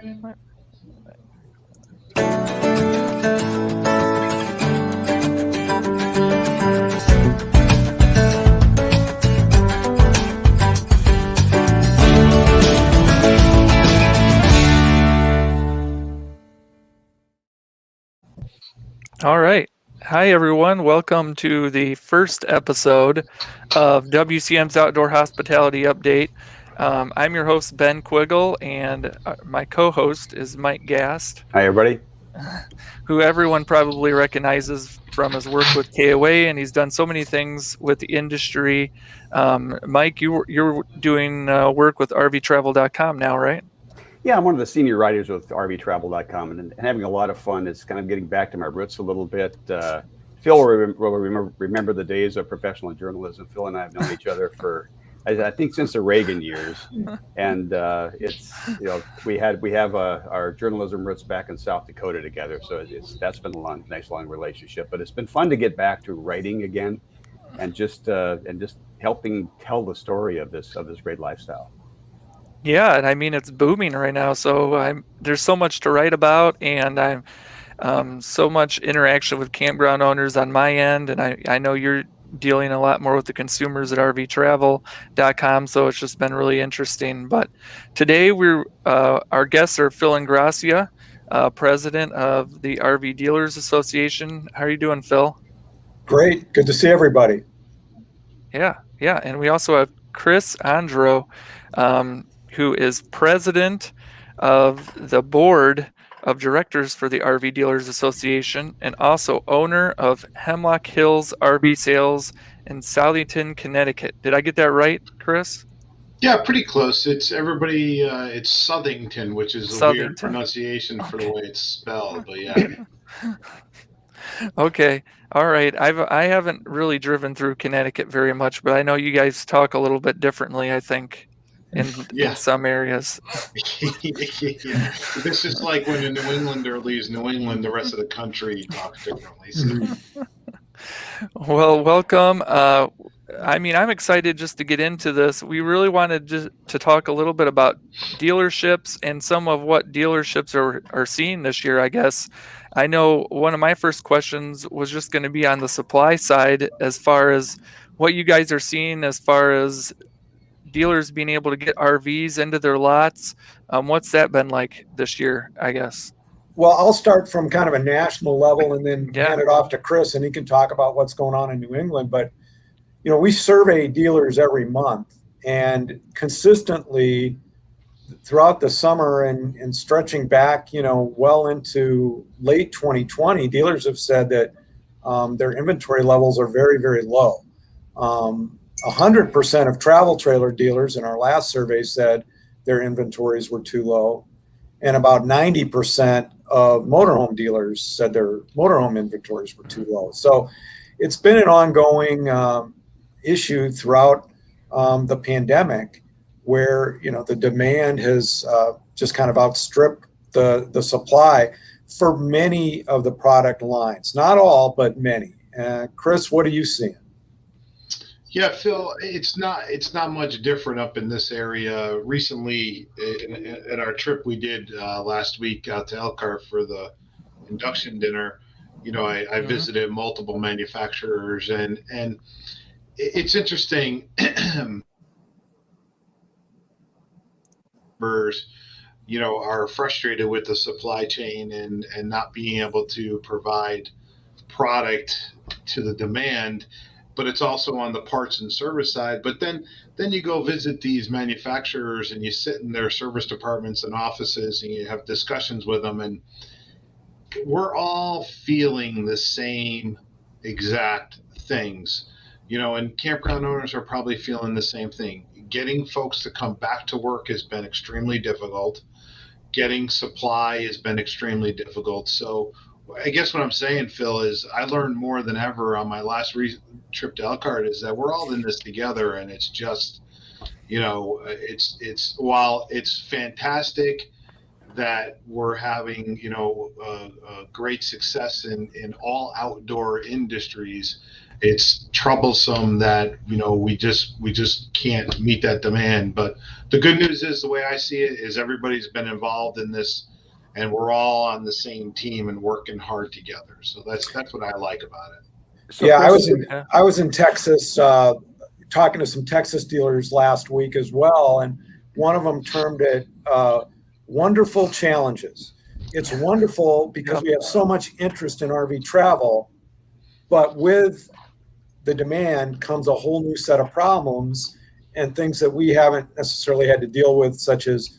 All right. Hi, everyone. Welcome to the first episode of WCM's Outdoor Hospitality Update. I'm your host, Ben Quiggle, and my co-host is Mike Gast, Hi, everybody. who everyone probably recognizes from his work with KOA, and he's done so many things with the industry. Mike, you're doing work with RVtravel.com now, right? Yeah, I'm one of the senior writers with RVtravel.com and having a lot of fun. It's kind of getting back to my roots a little bit. Phil will remember the days of professional journalism. Phil and I have known each other for, I think, since the Reagan years, and it's we have our journalism roots back in South Dakota together. So that's been a nice long relationship. But it's been fun to get back to writing again, and just helping tell the story of this great lifestyle. Yeah, and I mean it's booming right now. So there's so much to write about, and I'm so much interaction with campground owners on my end, and I know you're dealing a lot more with the consumers at RVtravel.com. So it's just been really interesting. But today our guests are Phil Ingrassia, president of the RV Dealers Association. How are you doing, Phil? Great, good to see everybody. Yeah, and we also have Chris Andro, who is president of the board of directors for the RV Dealers Association and also owner of Hemlock Hills RV Sales in Southington, Connecticut. Did I get that right, Chris? Yeah, pretty close. It's Southington, which is a weird pronunciation for the way it's spelled, but yeah. Okay. All right. I haven't really driven through Connecticut very much, but I know you guys talk a little bit differently, I think. In some areas. Yeah. This is like when a New Englander leaves New England, the rest of the country talks differently. So. Well, welcome. I'm excited just to get into this. We really wanted to talk a little bit about dealerships and some of what dealerships are seeing this year, I guess. I know one of my first questions was just going to be on the supply side as far as what you guys are seeing as far as dealers being able to get RVs into their lots. What's that been like this year, I guess? Well, I'll start from kind of a national level and then hand it off to Chris, and he can talk about what's going on in New England. But, we survey dealers every month, and consistently throughout the summer and stretching back, well into late 2020, dealers have said that their inventory levels are very, very low. 100% of travel trailer dealers in our last survey said their inventories were too low. And about 90% of motorhome dealers said their motorhome inventories were too low. So it's been an ongoing issue throughout the pandemic where, the demand has just kind of outstripped the supply for many of the product lines. Not all, but many. Chris, what are you seeing? Yeah, Phil, it's not much different up in this area. Recently, at our trip we did last week out to Elkhart for the induction dinner, I visited multiple manufacturers, and it's interesting. Are frustrated with the supply chain and not being able to provide product to the demand. But it's also on the parts and service side. But then you go visit these manufacturers and you sit in their service departments and offices and you have discussions with them, and we're all feeling the same exact things, and campground owners are probably feeling the same thing. Getting folks to come back to work has been extremely difficult. Getting supply has been extremely difficult. So I guess what I'm saying, Phil, is I learned more than ever on my last trip to Elkhart is that we're all in this together, and it's just, it's while it's fantastic that we're having, great success in all outdoor industries, it's troublesome that we just can't meet that demand. But the good news is, the way I see it, is everybody's been involved in this, and we're all on the same team and working hard together. So that's what I like about it. So Yeah, Chris, I was in Texas talking to some Texas dealers last week as well, and one of them termed it wonderful challenges. It's wonderful because we have so much interest in RV travel, but with the demand comes a whole new set of problems and things that we haven't necessarily had to deal with, such as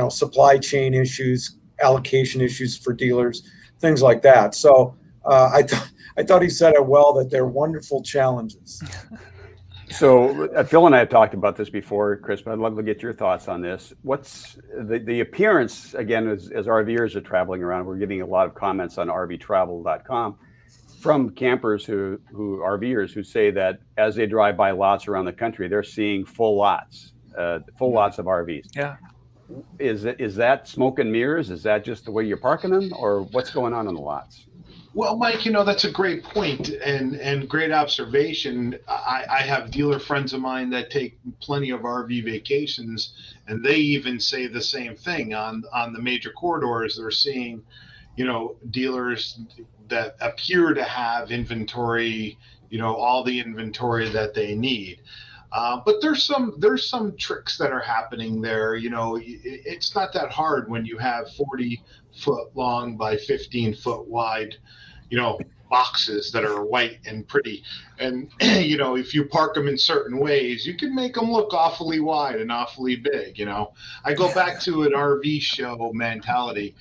supply chain issues, allocation issues for dealers, things like that. So I thought he said it well, that they're wonderful challenges. So Phil and I have talked about this before, Chris, but I'd love to get your thoughts on this. What's the appearance, again, as RVers are traveling around, we're getting a lot of comments on RVtravel.com from campers who RVers who say that as they drive by lots around the country, they're seeing full lots of RVs. Yeah. Is that smoke and mirrors? Is that just the way you're parking them, or what's going on the lots? Well, Mike, that's a great point and great observation. I have dealer friends of mine that take plenty of RV vacations, and they even say the same thing on the major corridors. They're seeing, dealers that appear to have inventory, all the inventory that they need. But there's some tricks that are happening there. It's not that hard when you have 40-foot long by 15-foot wide, boxes that are white and pretty. And, if you park them in certain ways, you can make them look awfully wide and awfully big. I go back to an RV show mentality.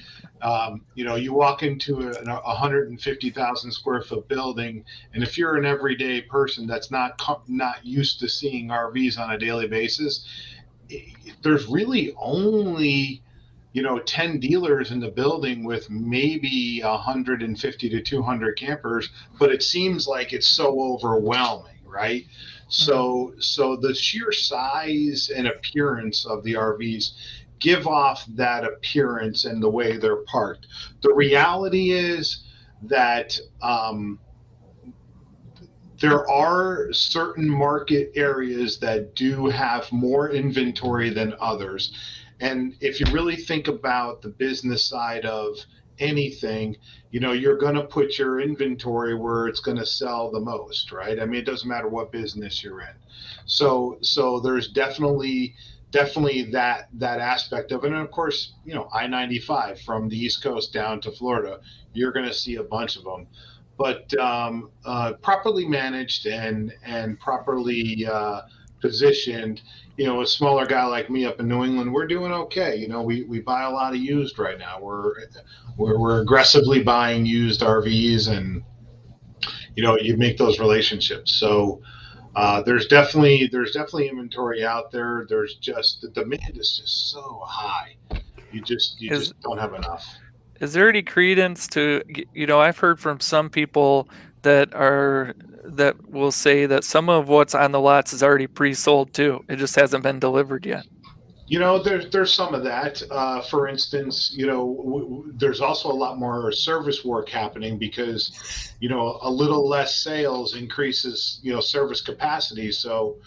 You walk into a 150,000 square foot building, and if you're an everyday person that's not used to seeing RVs on a daily basis, there's really only 10 dealers in the building with maybe 150 to 200 campers, but it seems like it's so overwhelming, right? So the sheer size and appearance of the RVs give off that appearance and the way they're parked. The reality is that there are certain market areas that do have more inventory than others. And if you really think about the business side of anything, you're going to put your inventory where it's going to sell the most, right? I mean, it doesn't matter what business you're in. So there's definitely that aspect of it. And of course, I-95 from the East Coast down to Florida, you're going to see a bunch of them. But properly managed and properly positioned, a smaller guy like me up in New England, we're doing okay. We buy a lot of used right now. We're aggressively buying used RVs, and you make those relationships. So there's definitely inventory out there. There's just the demand is just so high. You just don't have enough. Is there any credence to, I've heard from some people that will say that some of what's on the lots is already pre-sold too. It just hasn't been delivered yet. There's some of that. For instance, there's also a lot more service work happening because, a little less sales increases, service capacity. So,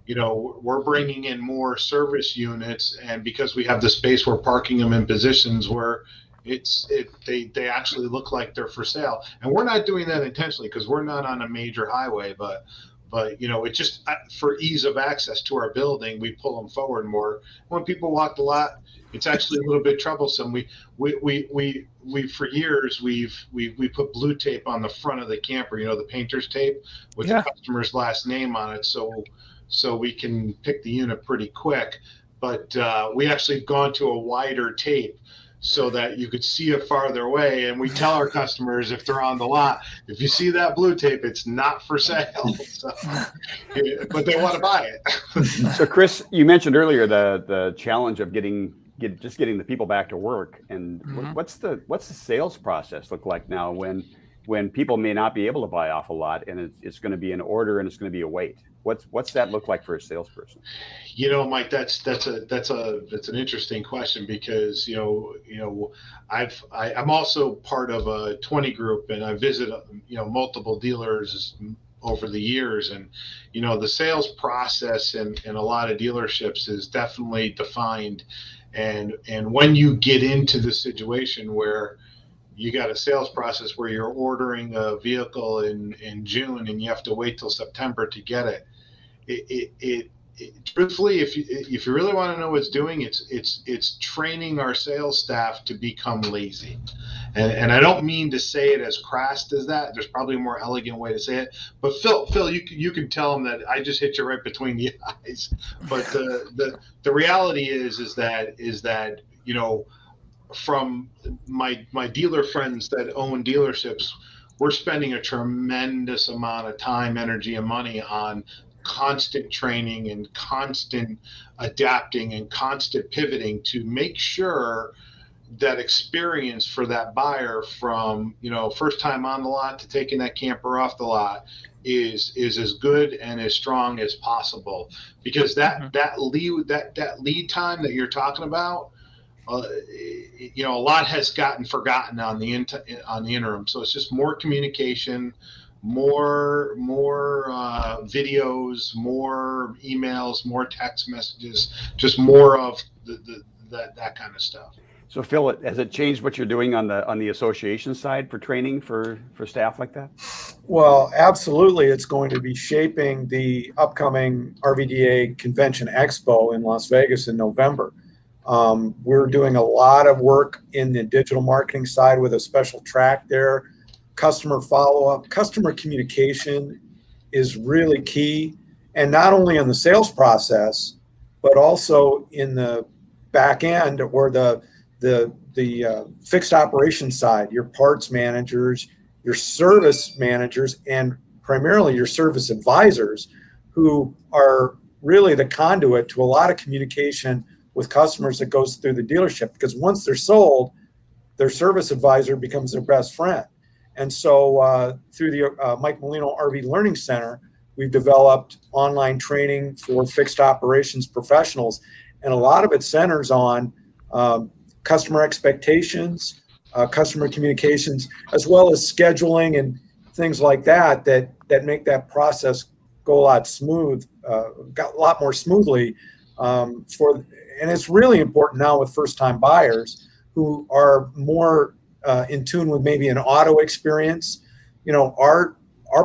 we're bringing in more service units, and because we have the space, we're parking them in positions where they actually look like they're for sale. And we're not doing that intentionally because we're not on a major highway, but it's just for ease of access to our building, we pull them forward more. When people walk the lot, it's actually a little bit troublesome. We for years we put blue tape on the front of the camper, the painter's tape with the customer's last name on it, so we can pick the unit pretty quick. But we actually gone to a wider tape so that you could see it farther away. And we tell our customers, if they're on the lot, if you see that blue tape, it's not for sale. So, but they want to buy it. So Chris, you mentioned earlier the challenge of getting the people back to work. And what's the sales process look like now when people may not be able to buy off a lot, and it's going to be an order and it's going to be a wait? What's that look like for a salesperson? Mike, that's an interesting question because I'm also part of a 20 group, and I visit multiple dealers over the years. And, you know, the sales process in a lot of dealerships is definitely defined. And when you get into the situation where you got a sales process where you're ordering a vehicle in June and you have to wait till September to get it, truthfully, if you really want to know what it's doing, it's training our sales staff to become lazy. And I don't mean to say it as crass as that. There's probably a more elegant way to say it. But Phil, you can tell them that I just hit you right between the eyes. But the reality is that you know, from my dealer friends that own dealerships, we're spending a tremendous amount of time, energy, and money on constant training and constant adapting and constant pivoting to make sure that experience for that buyer, from, you know, first time on the lot to taking that camper off the lot, is as good and as strong as possible. Because that lead time that you're talking about, you know, a lot has gotten forgotten on the interim. So it's just more communication, more videos, more emails, more text messages, just more of that kind of stuff. So Phil, has it changed what you're doing on the association side for training for staff like that? Well, absolutely. It's going to be shaping the upcoming RVDA Convention Expo in Las Vegas in November. We're doing a lot of work in the digital marketing side with a special track there. Customer follow-up, customer communication is really key, and not only in the sales process, but also in the back end, or the fixed operations side, your parts managers, your service managers, and primarily your service advisors, who are really the conduit to a lot of communication with customers that goes through the dealership. Because once they're sold, their service advisor becomes their best friend. And so through the Mike Molino RV Learning Center, we've developed online training for fixed operations professionals. And a lot of it centers on customer expectations, customer communications, as well as scheduling and things like that make that process go a lot more smoothly. And it's really important now with first-time buyers who are more in tune with maybe an auto experience. You know, our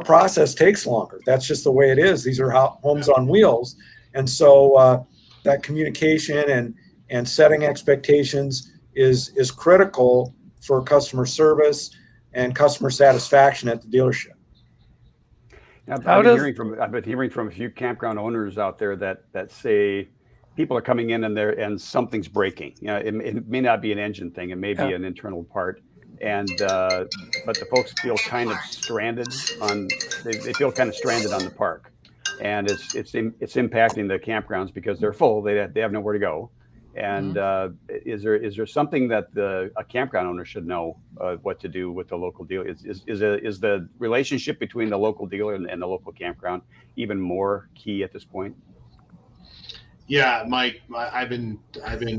process takes longer. That's just the way it is. These are homes on wheels. And so that communication and setting expectations is critical for customer service and customer satisfaction at the dealership. I've been hearing from a few campground owners out there that say people are coming in and something's breaking. You know, it may not be an engine thing, it may be an internal part, and but the folks feel kind of stranded they feel kind of stranded on the park, and it's impacting the campgrounds because they're full. They have nowhere to go. And is there something that a campground owner should know what to do with the local dealer? Is the relationship between the local dealer and the local campground even more key at this point? Yeah, Mike, I've been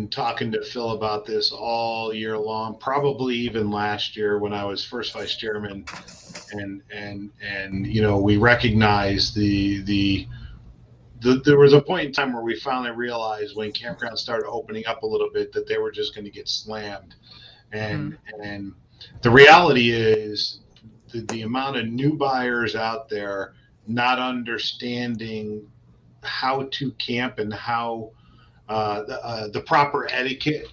talking to Phil about this all year long, probably even last year when I was first vice chairman, and you know, we recognized there was a point in time where we finally realized when campgrounds started opening up a little bit that they were just going to get slammed. And the reality is the amount of new buyers out there not understanding how to camp and how the proper etiquette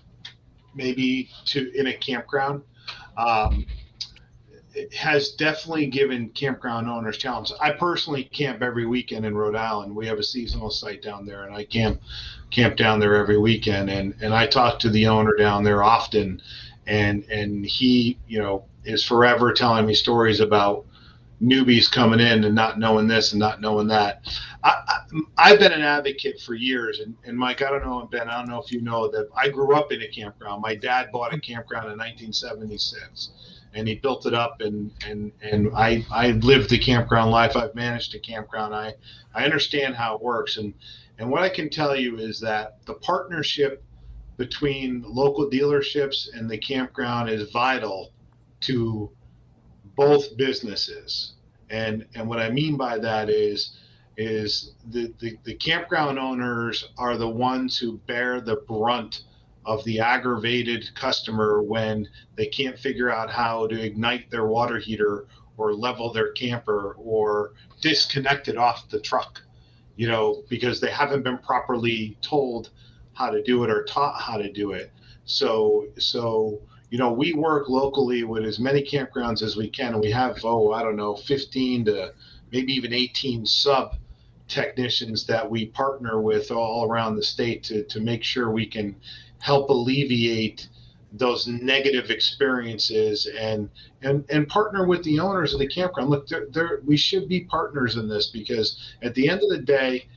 maybe in a campground it has definitely given campground owners challenges. I personally camp every weekend in Rhode Island. We have a seasonal site down there, and I camp down there every weekend. And I talk to the owner down there often, and he, you know, is forever telling me stories about newbies coming in and not knowing this and not knowing that. I've been an advocate for years, and Mike, I don't know, Ben, I don't know if you know that I grew up in a campground. My dad bought a campground in 1976. And he built it up, and I lived the campground life. I've managed a campground. I understand how it works, and what I can tell you is that the partnership between local dealerships and the campground is vital to both businesses. And what I mean by that is the campground owners are the ones who bear the brunt of the aggravated customer when they can't figure out how to ignite their water heater or level their camper or disconnect it off the truck, because they haven't been properly told how to do it or taught how to do it. So we work locally with as many campgrounds as we can. And we have, 15 to maybe even 18 sub technicians that we partner with all around the state to make sure we can help alleviate those negative experiences and partner with the owners of the campground. Look, we should be partners in this, because at the end of the day,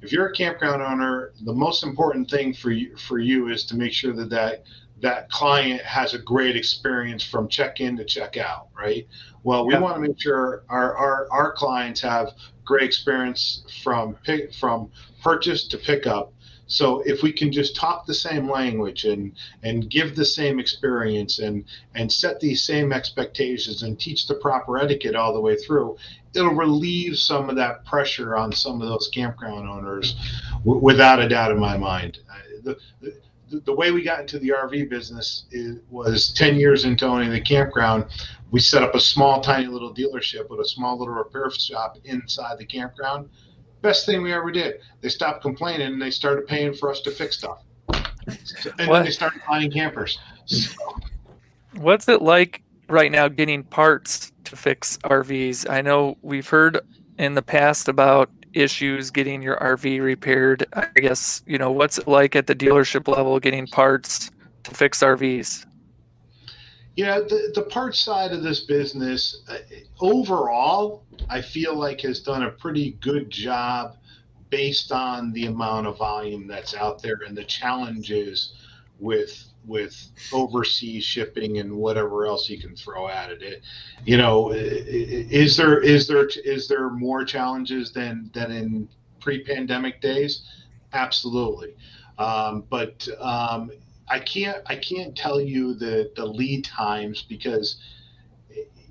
if you're a campground owner, the most important thing for you is to make sure that client has a great experience from check-in to check-out, right? Well, we want to make sure our clients have great experience from purchase to pickup. So if we can just talk the same language and give the same experience and set these same expectations and teach the proper etiquette all the way through, it'll relieve some of that pressure on some of those campground owners, without a doubt in my mind. The way we got into the RV business was 10 years into owning the campground. We set up a small, tiny little dealership with a small little repair shop inside the campground. Best thing we ever did. They stopped complaining and they started paying for us to fix stuff. And then they started buying campers. What's it like right now getting parts to fix RVs? I know we've heard in the past about issues getting your RV repaired. I guess, what's it like at the dealership level getting parts to fix RVs? The parts side of this business, overall, I feel like has done a pretty good job based on the amount of volume that's out there and the challenges with overseas shipping and whatever else you can throw at it. Is there more challenges than in pre-pandemic days? Absolutely. But I can't tell you the lead times, because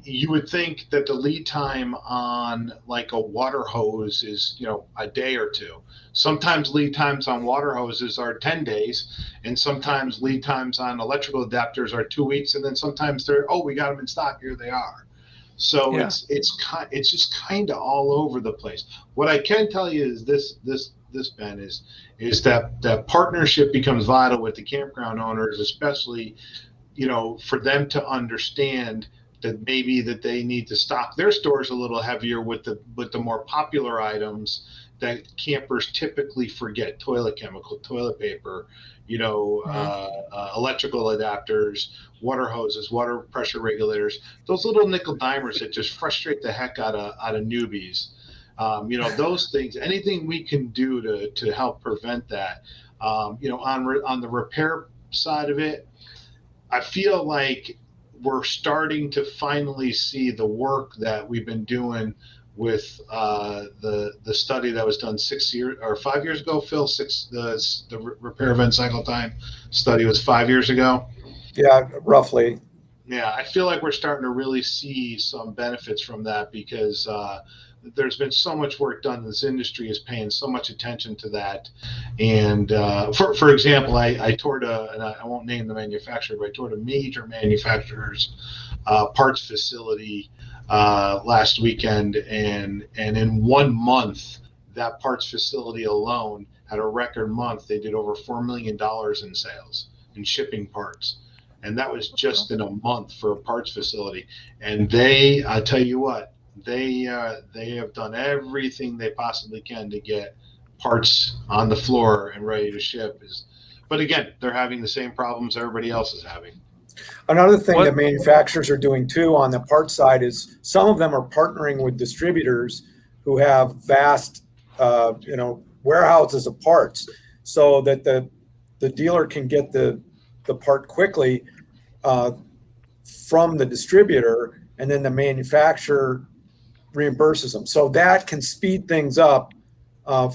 you would think that the lead time on like a water hose is, a day or two. Sometimes lead times on water hoses are 10 days, and sometimes lead times on electrical adapters are 2 weeks, and then sometimes we got them in stock, here they are. So it's just kind of all over the place. What I can tell you is this, Ben, is that partnership becomes vital with the campground owners, especially, for them to understand that maybe that they need to stock their stores a little heavier with the more popular items that campers typically forget: toilet chemical, toilet paper, electrical adapters, water hoses, water pressure regulators, those little nickel dimers that just frustrate the heck out of newbies. Those things, anything we can do to help prevent that. On the repair side of it, I feel like we're starting to finally see the work that we've been doing with the study that was done 5 years ago. Phil, the repair event cycle time study was 5 years ago. Yeah, roughly. Yeah, I feel like we're starting to really see some benefits from that, because there's been so much work done. This industry is paying so much attention to that. And for example, I toured and I won't name the manufacturer, but I toured a major manufacturer's parts facility last weekend, and in 1 month, that parts facility alone had a record month. They did over $4 million in sales in shipping parts. And that was just in a month for a parts facility. And I tell you what, they have done everything they possibly can to get parts on the floor and ready to ship. But again, they're having the same problems everybody else is having. Another thing that manufacturers are doing too on the parts side is some of them are partnering with distributors who have vast, warehouses of parts, so that the dealer can get the part quickly from the distributor, and then the manufacturer reimburses them. So that can speed things up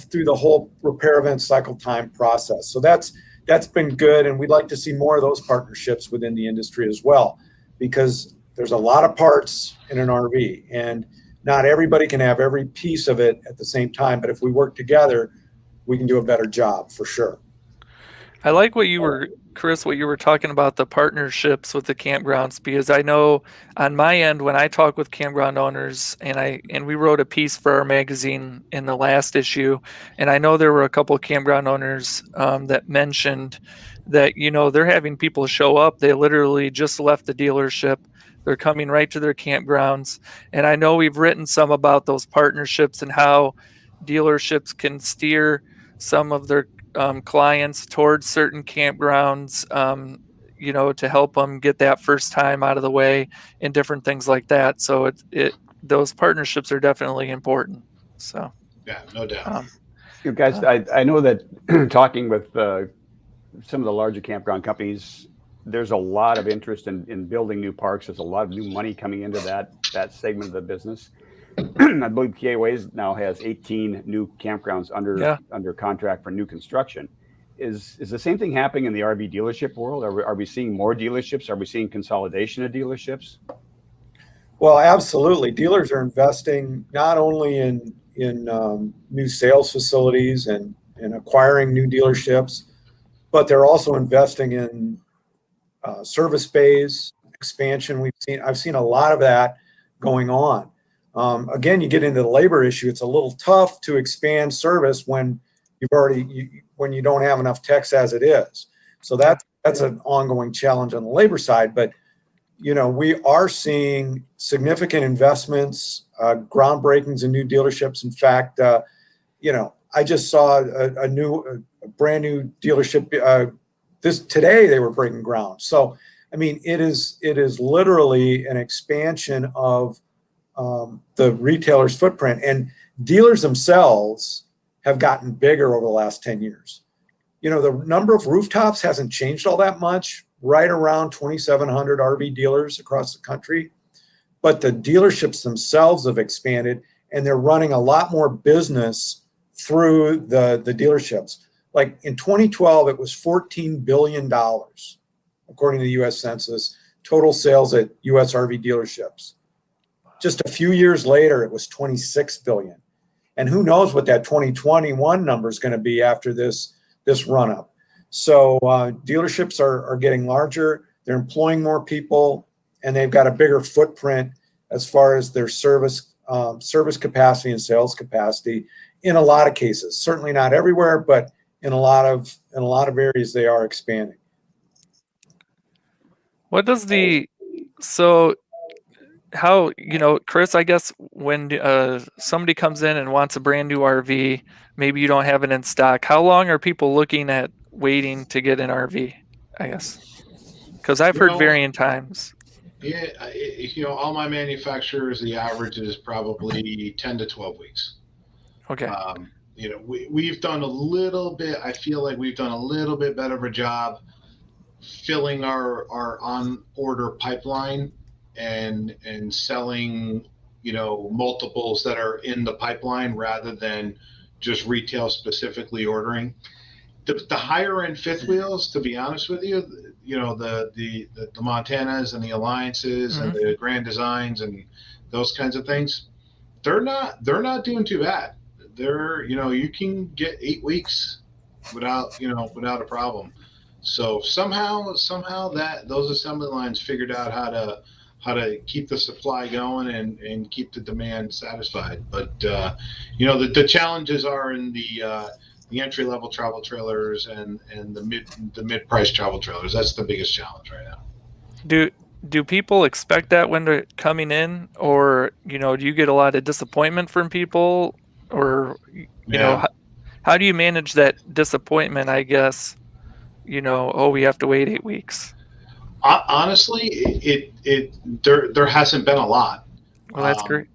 through the whole repair event cycle time process. So that's been good, and we'd like to see more of those partnerships within the industry as well, because there's a lot of parts in an RV, and Not everybody can have every piece of it at the same time, but if we work together, we can do a better job for sure. I like what you were, Chris, what you were talking about, the partnerships with the campgrounds, because I know on my end, when I talk with campground owners, and we wrote a piece for our magazine in the last issue, and I know there were a couple of campground owners that mentioned that, they're having people show up. They literally just left the dealership. They're coming right to their campgrounds. And I know we've written some about those partnerships and how dealerships can steer some of their clients towards certain campgrounds, to help them get that first time out of the way and different things like that. So those partnerships are definitely important. So Yeah, no doubt. You guys, I know that talking with some of the larger campground companies, there's a lot of interest in building new parks. There's a lot of new money coming into that segment of the business. I believe KOAs now has 18 new campgrounds under contract for new construction. Is the same thing happening in the RV dealership world? Are we seeing more dealerships? Are we seeing consolidation of dealerships? Well, absolutely. Dealers are investing not only in new sales facilities and acquiring new dealerships, but they're also investing in service bays expansion. I've seen a lot of that going on. Again, you get into the labor issue. It's a little tough to expand service when when you don't have enough techs as it is. So that's an ongoing challenge on the labor side. But we are seeing significant investments, groundbreakings in new dealerships. In fact, I just saw a brand new dealership today. They were breaking ground. So I mean, it is literally an expansion of the retailer's footprint, and dealers themselves have gotten bigger over the last 10 years. The number of rooftops hasn't changed all that much, right around 2,700 RV dealers across the country, but the dealerships themselves have expanded, and they're running a lot more business through the dealerships. Like in 2012, it was $14 billion, according to the U.S. Census, total sales at U.S. RV dealerships. Just a few years later, it was 26 billion. And who knows what that 2021 number is going to be after this run up. So dealerships are getting larger. They're employing more people, and they've got a bigger footprint as far as their service capacity and sales capacity in a lot of cases. Certainly not everywhere, but in a lot of areas they are expanding. What does how, Chris, I guess when somebody comes in and wants a brand new RV, maybe you don't have it in stock. How long are people looking at waiting to get an RV, I guess? Because I've heard varying times. Yeah, all my manufacturers, the average is probably 10 to 12 weeks. Okay. We've done a little bit, I feel like we've done a little bit better of a job filling our on order pipeline and selling, multiples that are in the pipeline rather than just retail specifically ordering. The higher end fifth wheels, to be honest with you, the Montanas and the Alliances and the Grand Designs and those kinds of things, they're not doing too bad. They're, you can get 8 weeks without a problem. So somehow that those assembly lines figured out how to keep the supply going and keep the demand satisfied. But the challenges are in the entry level travel trailers and the mid price travel trailers. That's the biggest challenge right now. Do people expect that when they're coming in, or do you get a lot of disappointment from people, or how do you manage that disappointment? I guess we have to wait 8 weeks. Honestly, there hasn't been a lot. Well, that's great.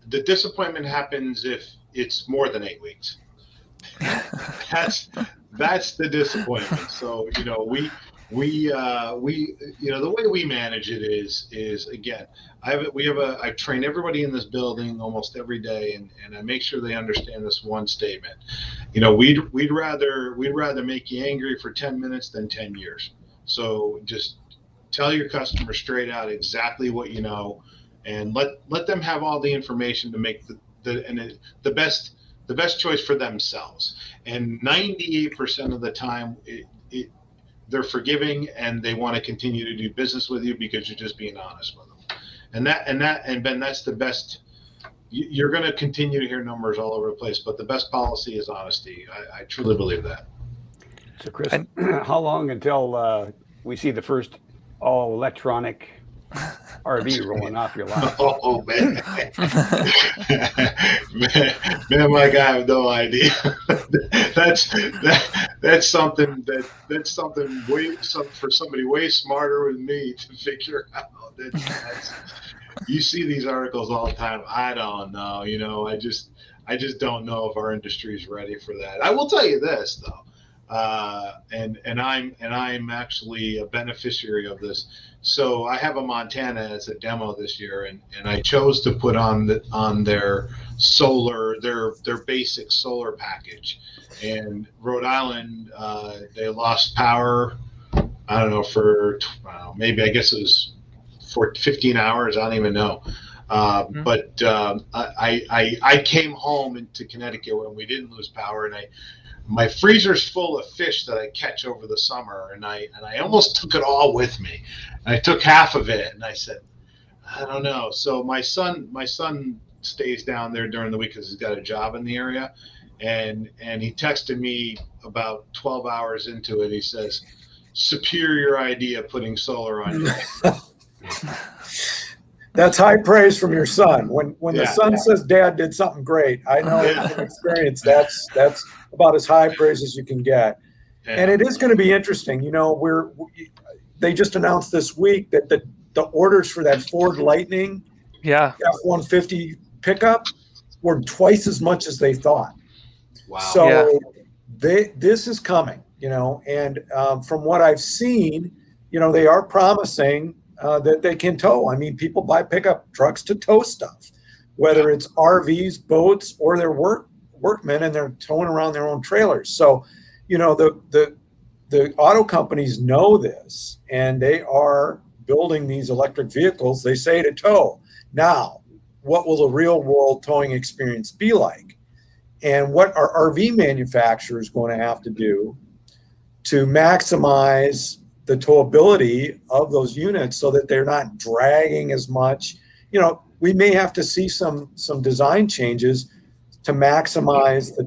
The disappointment happens if it's more than 8 weeks. That's the disappointment. So we the way we manage it is again, I train everybody in this building almost every day, and I make sure they understand this one statement. We'd rather make you angry for 10 minutes than 10 years. So just tell your customer straight out exactly what you know, and let them have all the information to make the best choice for themselves. And 98% of the time, they're forgiving and they want to continue to do business with you because you're just being honest with them. And Ben, that's the best. You're going to continue to hear numbers all over the place, but the best policy is honesty. I truly believe that. So, Chris, how long until we see the first all-electronic RV rolling off your lot? Oh man. man, Mike, I have no idea. that's something for somebody way smarter than me to figure out. You see these articles all the time. I don't know. I just don't know if our industry is ready for that. I will tell you this though, and I'm actually a beneficiary of this. So I have a Montana as a demo this year, and I chose to put on their solar, their basic solar package. And Rhode Island, they lost power. I don't know for maybe I guess it was for 15 hours. I don't even know. But I came home into Connecticut when we didn't lose power, and my freezer's full of fish that I catch over the summer, and I almost took it all with me. And I took half of it, and I said, I don't know. So my son stays down there during the week because he's got a job in the area, and he texted me about 12 hours into it. He says, "Superior idea putting solar on you." That's high praise from your son. When the son says Dad did something great, I know from experience that's about as high praise as you can get. Yeah. And it is going to be interesting. They just announced this week that the orders for that Ford Lightning F-150 pickup were twice as much as they thought. Wow. So this is coming, and from what I've seen, they are promising that they can tow. I mean, people buy pickup trucks to tow stuff, whether it's RVs, boats, or their workmen, and they're towing around their own trailers. So, the auto companies know this, and they are building these electric vehicles, they say, to tow. Now, what will the real world towing experience be like? And what are RV manufacturers going to have to do to maximize the towability of those units so that they're not dragging as much? We may have to see some design changes to maximize the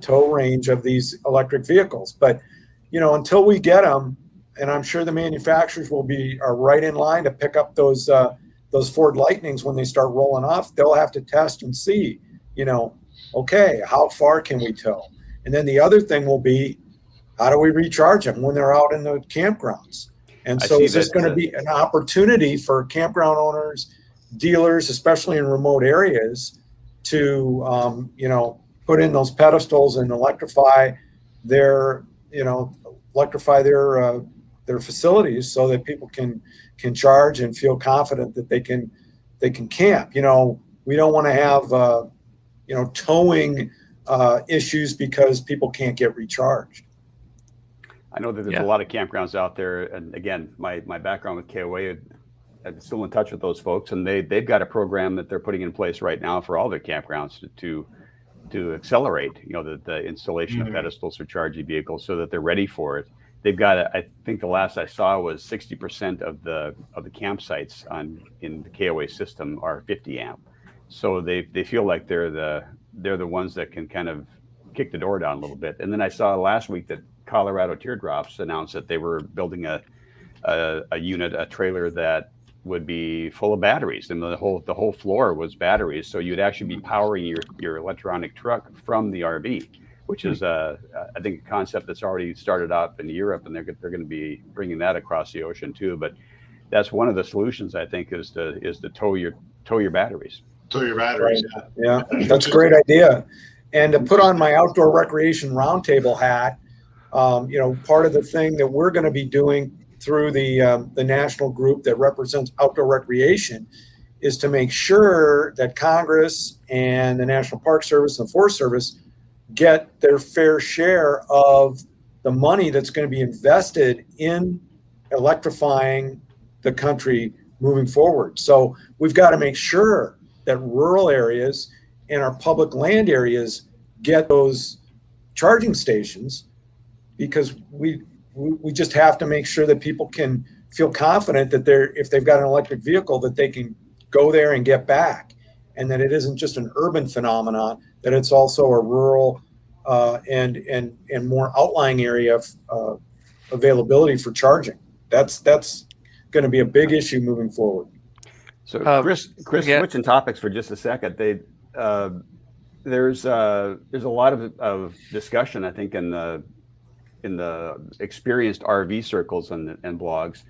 tow range of these electric vehicles. But until we get them, and I'm sure the manufacturers are right in line to pick up those Ford Lightnings when they start rolling off. They'll have to test and see, okay, how far can we tow? And then the other thing will be, how do we recharge them when they're out in the campgrounds? And so is this going to be an opportunity for campground owners, dealers, especially in remote areas, to put in those pedestals and electrify their facilities so that people can charge and feel confident that they can camp. We don't want to have towing issues because people can't get recharged. I know that there's a lot of campgrounds out there, and again, my background with KOA, I'm still in touch with those folks, and they've got a program that they're putting in place right now for all their campgrounds to accelerate, the installation of pedestals for charging vehicles so that they're ready for it. They've got, I think the last I saw was 60% of the campsites in the KOA system are 50 amp. So they feel like they're the ones that can kind of kick the door down a little bit. And then I saw last week that Colorado Teardrops announced that they were building a trailer that would be full of batteries, and the whole floor was batteries. So you'd actually be powering your electronic truck from the RV, which is I think a concept that's already started off in Europe, and they're going to be bringing that across the ocean too. But that's one of the solutions, I think, is to tow your batteries. Tow your batteries. Right. Yeah, that's a great idea. And to put on my outdoor recreation roundtable hat, part of the thing that we're going to be doing through the national group that represents outdoor recreation is to make sure that Congress and the National Park Service and the Forest Service get their fair share of the money that's going to be invested in electrifying the country moving forward. So we've got to make sure that rural areas and our public land areas get those charging stations, because we just have to make sure that people can feel confident that if they've got an electric vehicle, that they can go there and get back, and that it isn't just an urban phenomenon, that it's also a rural and more outlying area of availability for charging. That's going to be a big issue moving forward. So Chris, yeah. Switching topics for just a second. There's a lot of discussion, I think, in the experienced RV circles and blogs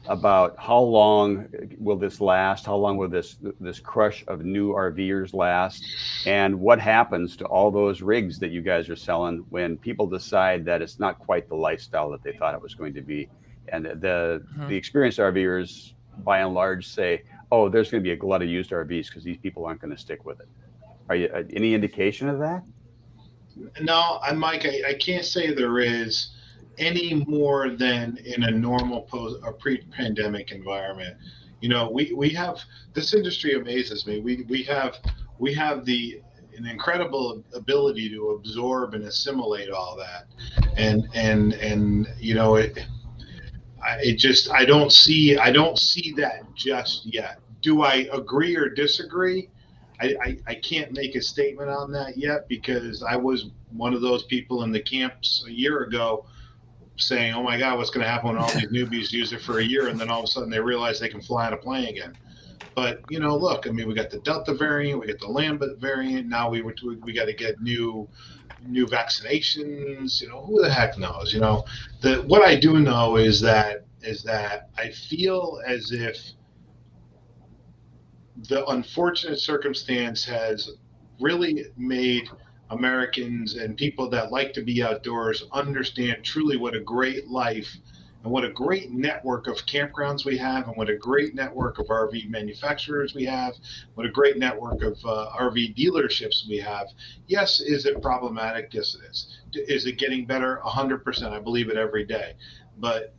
about how long will this last? How long will this crush of new RVers last? And what happens to all those rigs that you guys are selling when people decide that it's not quite the lifestyle that they thought it was going to be? And the experienced RVers, by and large, say, "Oh, there's going to be a glut of used RVs because these people aren't going to stick with it." Are you any indication of that? No, Mike, I can't say there is any more than in a normal pre-pandemic environment. You know, we have, this industry amazes me. We have an incredible ability to absorb and assimilate all that, and you know, I don't see that just yet. Do I agree or disagree? I can't make a statement on that yet, because I was one of those people in the camps a year ago saying, "Oh my God, what's going to happen when all these newbies use it for a year and then all of a sudden they realize they can fly on a plane again?" But you know, look, I mean, we got the Delta variant, we got the Lambda variant. Now we got to get new vaccinations. You know, who the heck knows? You know, what I do know is that I feel as if the unfortunate circumstance has really made Americans and people that like to be outdoors understand truly what a great life and what a great network of campgrounds we have, and what a great network of RV manufacturers we have, what a great network of RV dealerships we have. Yes, is it problematic? Yes, it is. Is it getting better? 100%. I believe it every day. But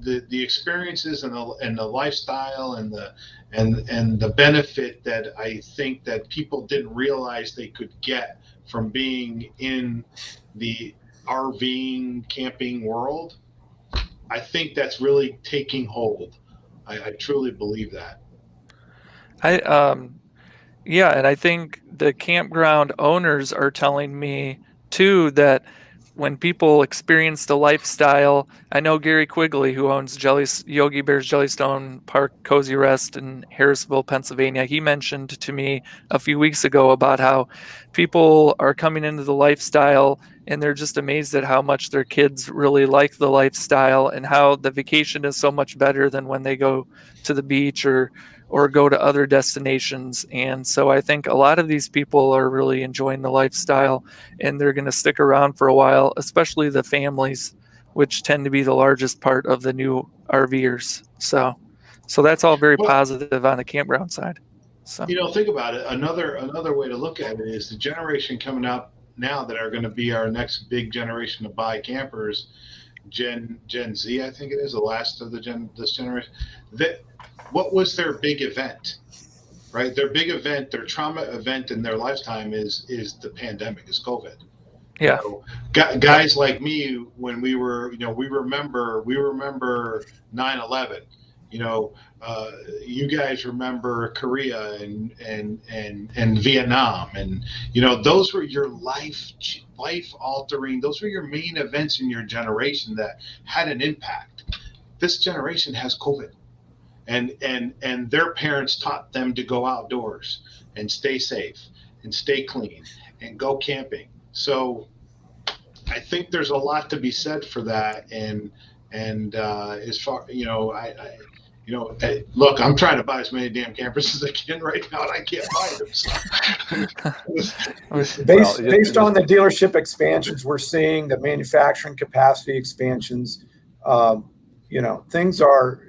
the experiences and the lifestyle and the benefit that I think that people didn't realize they could get from being in the RVing camping world, I think that's really taking hold. I truly believe that. Yeah, and I think the campground owners are telling me too that when people experience the lifestyle, I know Gary Quiggle, who owns Yogi Bear's Jellystone Park Cozy Rest in Harrisville, Pennsylvania, he mentioned to me a few weeks ago about how people are coming into the lifestyle and they're just amazed at how much their kids really like the lifestyle and how the vacation is so much better than when they go to the beach or go to other destinations. And so I think a lot of these people are really enjoying the lifestyle and they're going to stick around for a while, especially the families, which tend to be the largest part of the new RVers. So that's all very positive on the campground side. So, you know, think about it. Another way to look at it is the generation coming up now that are going to be our next big generation to buy campers, Gen Z, I think it is, the last of this generation. What was their big event, right? Their big event, their trauma event in their lifetime is the pandemic, is COVID. Yeah. You know, guys like me, when we were, you know, we remember 9/11. You know, you guys remember Korea and Vietnam, and you know, those were your life altering. Those were your main events in your generation that had an impact. This generation has COVID. And their parents taught them to go outdoors and stay safe and stay clean and go camping. So I think there's a lot to be said for that. And as far, you know, look, I'm trying to buy as many damn campers as I can right now, and I can't buy them. So. Based on the dealership expansions we're seeing, the manufacturing capacity expansions, you know,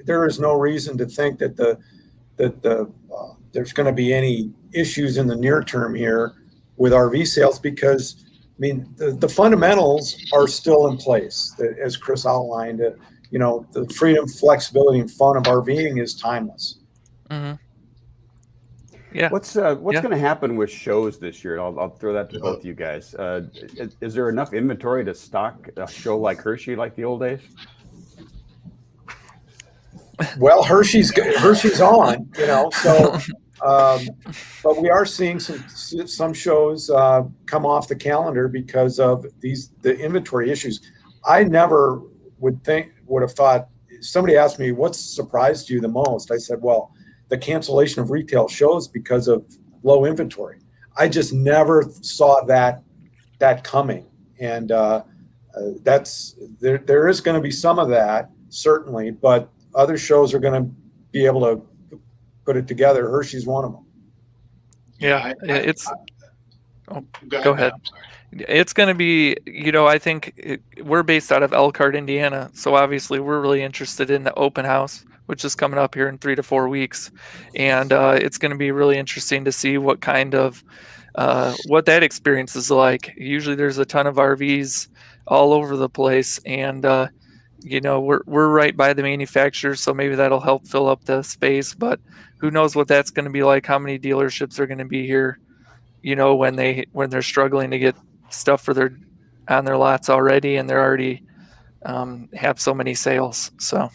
there is no reason to think that there's going to be any issues in the near term here with RV sales, because I mean the fundamentals are still in place, as Chris outlined. the freedom, flexibility, and fun of RVing is timeless. Mm-hmm. Yeah. What's going to happen with shows this year? I'll throw that to both of you guys. Is there enough inventory to stock a show like Hershey like the old days? Well, Hershey's on, so but we are seeing some shows come off the calendar because of the inventory issues. I never would have thought. Somebody asked me, what surprised you the most? I said, well, the cancellation of retail shows because of low inventory. I just never saw that coming, and that's there is going to be some of that, certainly, but other shows are going to be able to put it together. Hershey's one of them. Yeah, go ahead. It's going to be, I think we're based out of Elkhart, Indiana. So obviously we're really interested in the open house, which is coming up here in 3 to 4 weeks. And it's going to be really interesting to see what kind of, what that experience is like. Usually there's a ton of RVs all over the place. And, we're right by the manufacturer. So maybe that'll help fill up the space. But who knows what that's going to be like, how many dealerships are going to be here, when they're struggling to get stuff on their lots already, and they're already have so many sales. So,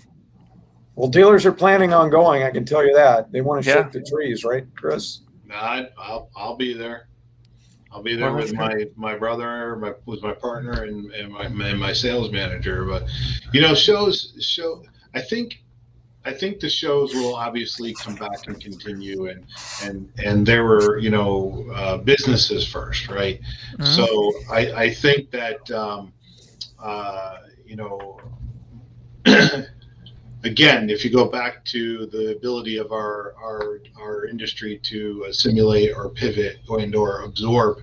well, dealers are planning on going. I can tell you that they want to shake the trees, right, Chris? I'll be there. I'll be there with my brother, with my partner, and my sales manager. But shows. I think the shows will obviously come back and continue, and there were businesses first, right? Mm-hmm. So I think that again, if you go back to the ability of our industry to assimilate or pivot or absorb,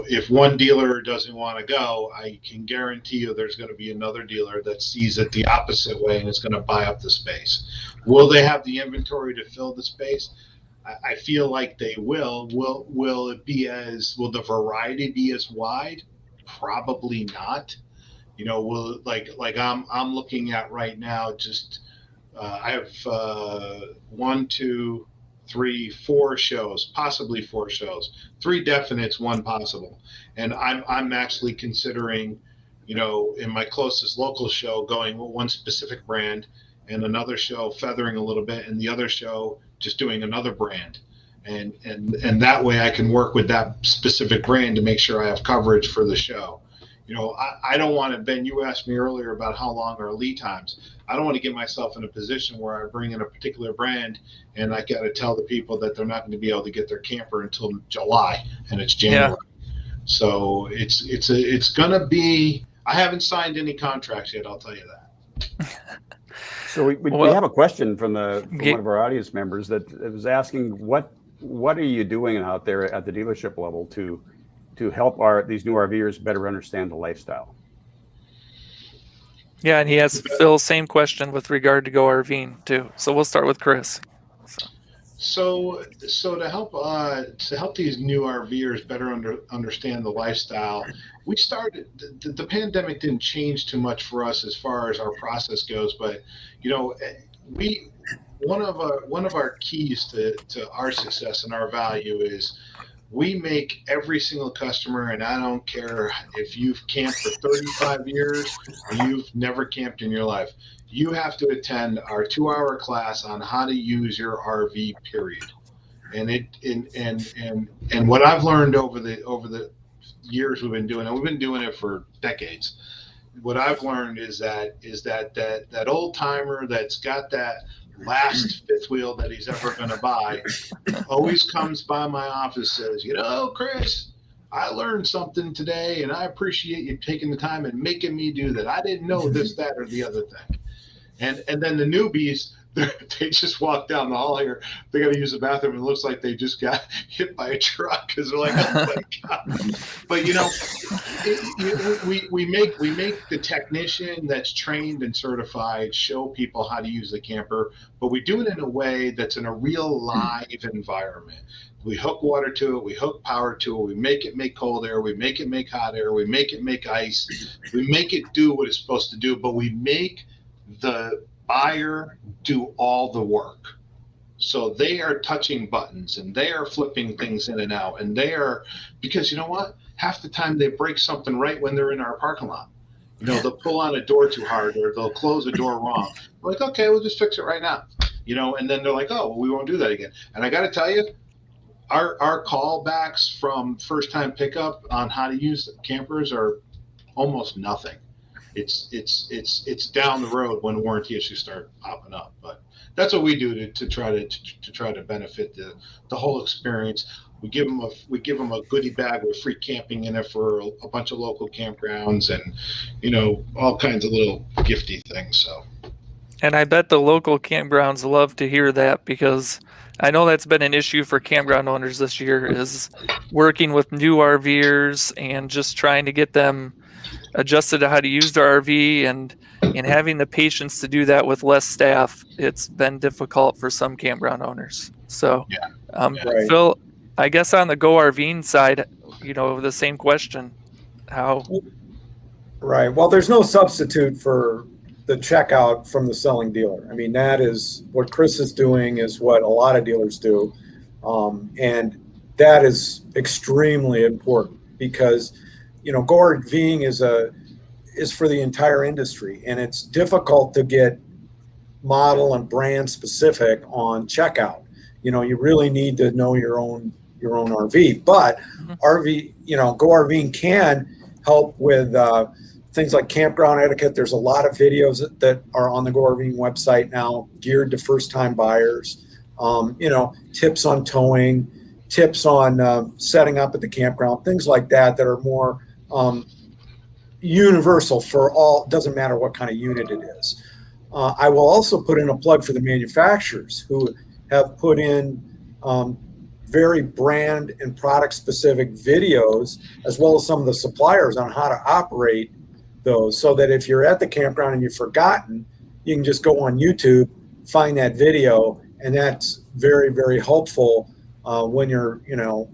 if one dealer doesn't want to go, I can guarantee you there's going to be another dealer that sees it the opposite way and is going to buy up the space. Will they have the inventory to fill the space? I feel like they will. Will the variety be as wide? Probably not. Will I'm looking at right now, just I have 1, 2, 3, 4 shows, possibly 4 shows, 3 definites, 1 possible. And I'm actually considering, in my closest local show, going with one specific brand, and another show feathering a little bit, and the other show just doing another brand. And that way I can work with that specific brand to make sure I have coverage for the show. I don't want to, Ben, you asked me earlier about how long are lead times. I don't want to get myself in a position where I bring in a particular brand and I got to tell the people that they're not going to be able to get their camper until July, and it's January. Yeah. So it's going to be, I haven't signed any contracts yet, I'll tell you that. So we have a question from one of our audience members that was asking, what are you doing out there at the dealership level to help these new RVers better understand the lifestyle? Yeah, and he has Phil, same question with regard to Go RVing too. So we'll start with Chris. So to help these new RVers better understand the lifestyle, we started. The pandemic didn't change too much for us as far as our process goes, but one of our keys to our success and our value is we make every single customer, and I don't care if you've camped for 35 years or you've never camped in your life, you have to attend our 2-hour class on how to use your RV, period. And what I've learned over the years we've been doing it, we've been doing it for decades. What I've learned is that old timer that's got that last fifth wheel that he's ever going to buy always comes by my office, says, Chris, I learned something today, and I appreciate you taking the time and making me do that. I didn't know this, that, or the other thing. And then the newbies, they just walk down the hall here. They got to use the bathroom. And it looks like they just got hit by a truck because they're like, oh my God. But, you know, we make the technician that's trained and certified show people how to use the camper, but we do it in a way that's in a real live environment. We hook water to it. We hook power to it. We make it make cold air. We make it make hot air. We make it make ice. We make it do what it's supposed to do, but we make the buyer do all the work. So they are touching buttons and they are flipping things in and out, and they are, because you know what? Half the time they break something right when they're in our parking lot. You know, they'll pull on a door too hard or they'll close a door wrong. We're like, okay, we'll just fix it right now. You know, and then they're like, oh, well, we won't do that again. And I got to tell you, our callbacks from first time pickup on how to use the campers are almost nothing. It's down the road when warranty issues start popping up, but that's what we do to try to benefit the whole experience. We give them a goodie bag with free camping in it for a bunch of local campgrounds and, you know, all kinds of little gifty things. So, and I bet the local campgrounds love to hear that, because I know that's been an issue for campground owners this year, is working with new RVers and just trying to get them adjusted to how to use their RV and having the patience to do that with less staff. It's been difficult for some campground owners. So, Right. Phil, I guess on the Go RVing side, you know, the same question. How? Right. Well, there's no substitute for the checkout from the selling dealer. I mean, that is what Chris is doing, is what a lot of dealers do. And that is extremely important because, you know, Go RVing is for the entire industry, and it's difficult to get model and brand specific on checkout. You know, you really need to know your own RV, but RV, you know, Go RVing can help with things like campground etiquette. There's a lot of videos that are on the Go RVing website now geared to first-time buyers. You know, tips on towing, tips on setting up at the campground, things like that are more universal for all. Doesn't matter what kind of unit it is. I will also put in a plug for the manufacturers who have put in very brand and product specific videos, as well as some of the suppliers on how to operate those, so that if you're at the campground and you've forgotten, you can just go on YouTube, find that video, and that's very, very helpful when you're, you know,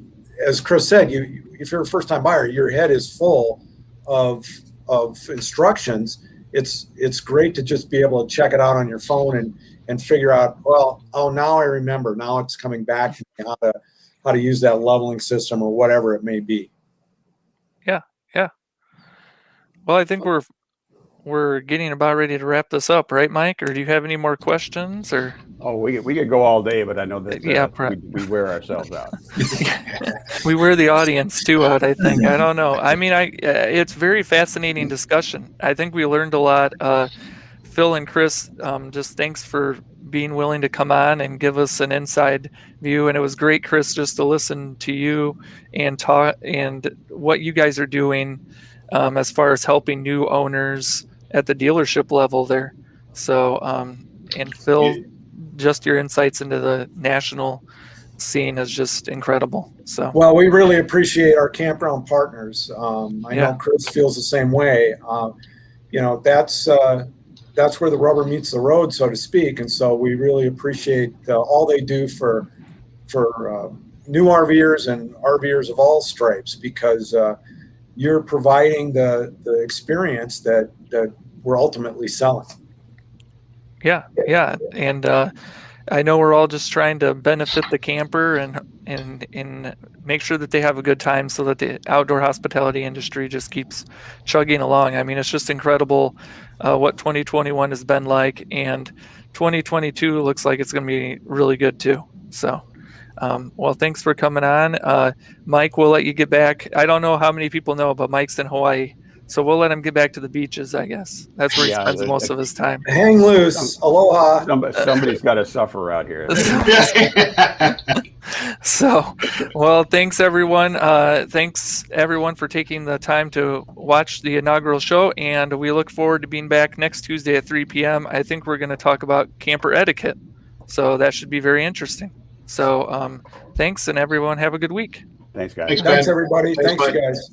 as Chris said, if you're a first-time buyer, your head is full of instructions. It's great to just be able to check it out on your phone and figure out, well, oh, now I remember. Now it's coming back to me how to use that leveling system or whatever it may be. Yeah. Well, I think we're getting about ready to wrap this up, right, Mike? Or do you have any more questions? Or we could go all day, but I know that we wear ourselves out. we wear the audience too out, I think. I don't know. I mean, it's very fascinating discussion. I think we learned a lot. Phil and Chris, just thanks for being willing to come on and give us an inside view. And it was great, Chris, just to listen to you and talk and what you guys are doing as far as helping new owners at the dealership level there. So, and Phil, just your insights into the national scene is just incredible. So, well, we really appreciate our campground partners. I know Chris feels the same way. You know, that's where the rubber meets the road, so to speak. And so we really appreciate all they do for new RVers and RVers of all stripes, because you're providing the experience that we're ultimately selling. Yeah. And I know we're all just trying to benefit the camper and make sure that they have a good time, so that the outdoor hospitality industry just keeps chugging along. I mean, it's just incredible what 2021 has been like, and 2022 looks like it's going to be really good too. So, well, thanks for coming on. Mike, we'll let you get back. I don't know how many people know, but Mike's in Hawaii. So we'll let him get back to the beaches, I guess. That's where he spends most of his time. Hang loose. Aloha. Somebody's got to suffer out here. So, well, thanks everyone. Thanks everyone for taking the time to watch the inaugural show, and we look forward to being back next Tuesday at 3 p.m. I think we're going to talk about camper etiquette, so that should be very interesting. So, thanks, and everyone have a good week. Thanks, guys. Thanks, Thanks, Ben. everybody. Thanks, Thanks, bud. you guys.